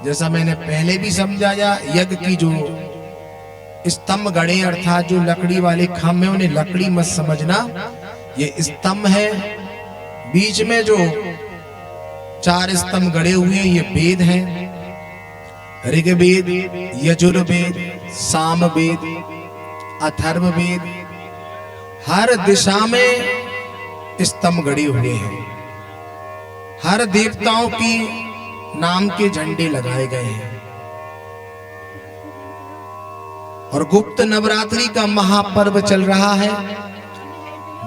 जैसा मैंने पहले भी समझाया, यज्ञ की जो स्तंभ गड़े अर्थात जो लकड़ी वाले खम्भ है उन्हें लकड़ी मत समझना, ये स्तंभ है। बीच में जो 4 स्तंभ गड़े हुए हैं ये वेद हैं, ऋग्वेद, यजुर्वेद, सामवेद, अथर्ववेद। हर दिशा में स्तंभ गड़े हुए हैं, हर देवताओं की नाम के झंडे लगाए गए हैं। और गुप्त नवरात्रि का महापर्व चल रहा है।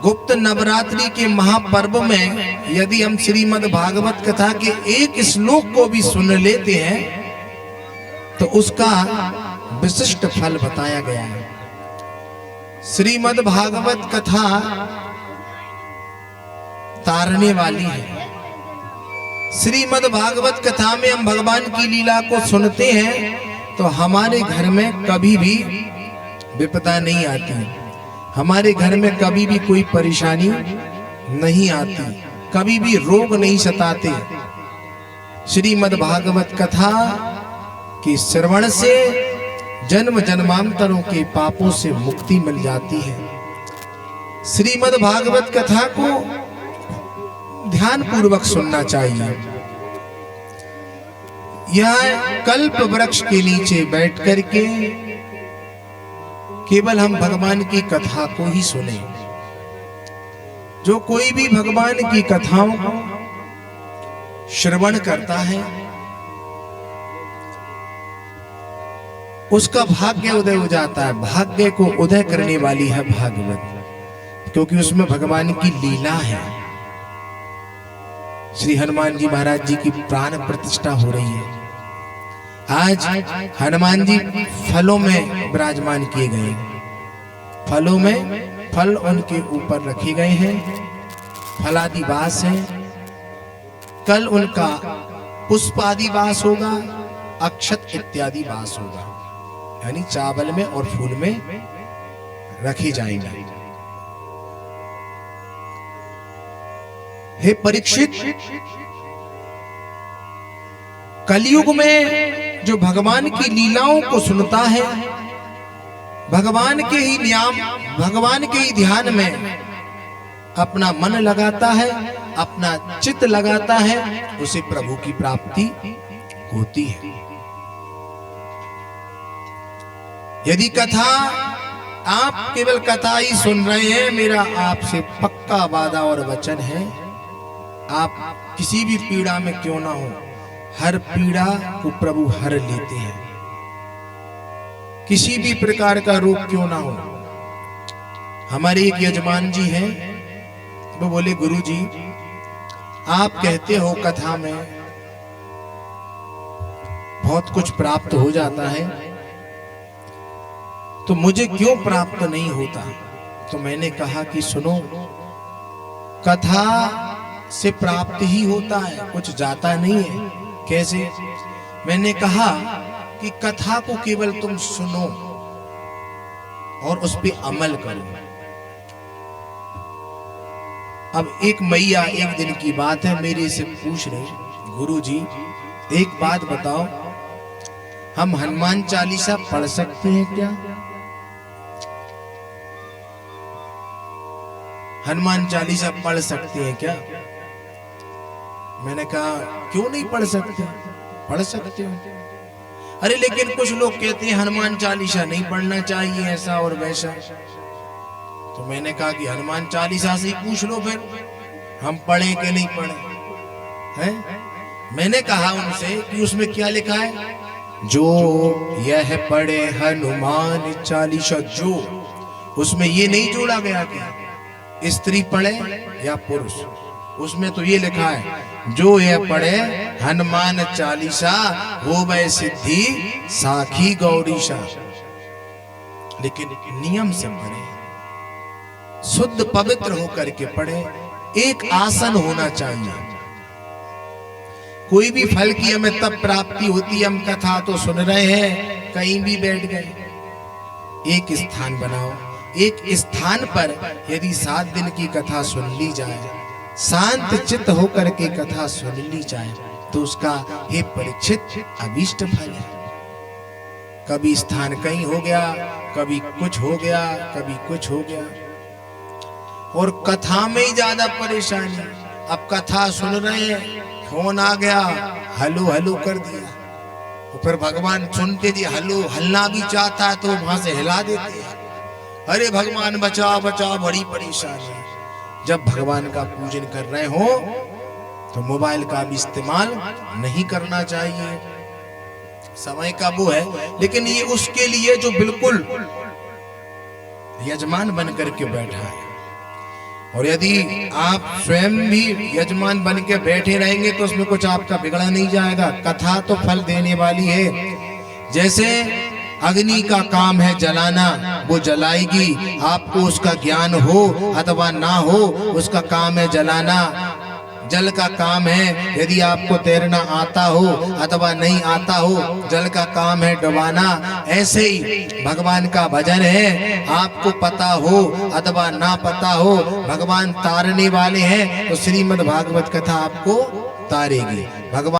गुप्त नवरात्रि के महापर्व में यदि हम श्रीमद् भागवत कथा के एक श्लोक को भी सुन लेते हैं तो उसका विशिष्ट फल बताया गया है। श्रीमद् भागवत कथा तारने वाली है। श्रीमद् भागवत कथा में हम भगवान की लीला को सुनते हैं तो हमारे घर में कभी भी विपदा नहीं आती, हमारे घर में कभी भी कोई परेशानी नहीं आती, कभी भी रोग नहीं सताते। श्रीमद् भागवत कथा के श्रवण से जन्म जन्मांतरों के पापों से मुक्ति मिल जाती है। श्रीमद् भागवत कथा को ध्यान पूर्वक सुनना चाहिए। यह कल्प वृक्ष के नीचे बैठ करके केवल हम भगवान की कथा को ही सुने। जो कोई भी भगवान की कथाओं को श्रवण करता है उसका भाग्य उदय हो जाता है। भाग्य को उदय करने वाली है भागवत, क्योंकि उसमें भगवान की लीला है। श्री हनुमान जी महाराज जी की प्राण प्रतिष्ठा हो रही है। आज हनुमान जी फलों में विराजमान किए गए, फलों में फल उनके ऊपर रखे गए हैं, फलादि वास है। कल उनका पुष्पादि वास होगा, अक्षत इत्यादि वास होगा, यानी चावल में और फूल में रखे जाएंगे। हे परीक्षित, कलयुग में जो भगवान की लीलाओं को सुनता है, भगवान के ही नियम, भगवान के ही ध्यान में अपना मन लगाता है, अपना चित्त लगाता है, उसे प्रभु की प्राप्ति होती है। यदि कथा आप केवल कथा ही सुन रहे हैं, मेरा आपसे पक्का वादा और वचन है, आप किसी भी पीड़ा में क्यों ना हो, हर पीड़ा को प्रभु हर लेते हैं। किसी भी प्रकार का रोग क्यों ना हो। हमारे एक यजमान जी हैं, वो बोले गुरु जी आप कहते हो कथा में बहुत कुछ प्राप्त हो जाता है, तो मुझे क्यों प्राप्त नहीं होता। तो मैंने कहा कि सुनो, कथा से प्राप्त ही होता है, कुछ जाता नहीं है। कैसे? मैंने कहा कि कथा को केवल तुम सुनो और उस पे अमल करो। अब एक मैया एक दिन की बात है, मेरे से पूछ रहे, गुरु जी एक बात बताओ, हम हनुमान चालीसा पढ़ सकते हैं क्या? हनुमान चालीसा पढ़ सकते हैं क्या? मैंने कहा क्यों नहीं पढ़ सकते, पढ़ सकते हो। अरे लेकिन कुछ लोग कहते हैं हनुमान चालीसा नहीं पढ़ना चाहिए, ऐसा और वैसा। तो मैंने कहा कि हनुमान चालीसा से ही पूछ लो फिर, हम पढ़े कि नहीं पढ़े हैं। मैंने कहा उनसे कि उसमें क्या लिखा है, जो यह पढ़े हनुमान चालीसा, जो उसमें ये नहीं जोड़ा गया कि स्त्री पढ़े या पुरुष, उसमें तो ये लिखा है जो यह पढ़े हनुमान चालीसा होवे सिद्धि साखी गौरीशा। लेकिन नियम से पढ़े, शुद्ध पवित्र होकर के पढ़े, एक आसन होना चाहिए। कोई भी फल की हमें तब प्राप्ति होती है, हम कथा तो सुन रहे हैं, कहीं भी बैठ गए। एक स्थान बनाओ, एक स्थान पर यदि 7 दिन की कथा सुन ली जाए, शांत चित्त होकर के कथा सुन ली जाए, तो उसका हे परीक्षित अभीष्ट फल है। कभी स्थान कहीं हो गया, कभी कुछ हो गया, कभी कुछ हो गया, और कथा में ही ज्यादा परेशानी। अब कथा सुन रहे हैं, फोन आ गया, हलो हलो कर दिया, और फिर भगवान सुनते जी हलो हलना भी चाहता है तो वहां से हिला देते हैं, अरे भगवान बचाओ बचाओ, बड़ी परेशानी है। जब भगवान का पूजन कर रहे हो तो मोबाइल का भी इस्तेमाल नहीं करना चाहिए, समय का वो है। लेकिन ये उसके लिए जो बिल्कुल यजमान बन करके बैठा है, और यदि आप स्वयं भी यजमान बन के बैठे रहेंगे तो उसमें कुछ आपका बिगड़ा नहीं जाएगा। कथा तो फल देने वाली है। जैसे अग्नि का काम है जलाना, वो जलाएगी, आपको उसका ज्ञान हो अथवा ना हो, उसका काम है जलाना। जल का काम है, यदि आपको तैरना आता हो अथवा नहीं आता हो, जल का काम है डुबाना। ऐसे ही भगवान का भजन है, आपको पता हो अथवा ना पता हो, भगवान तारने वाले हैं, तो श्रीमद् भागवत कथा आपको तारेगी। भगवान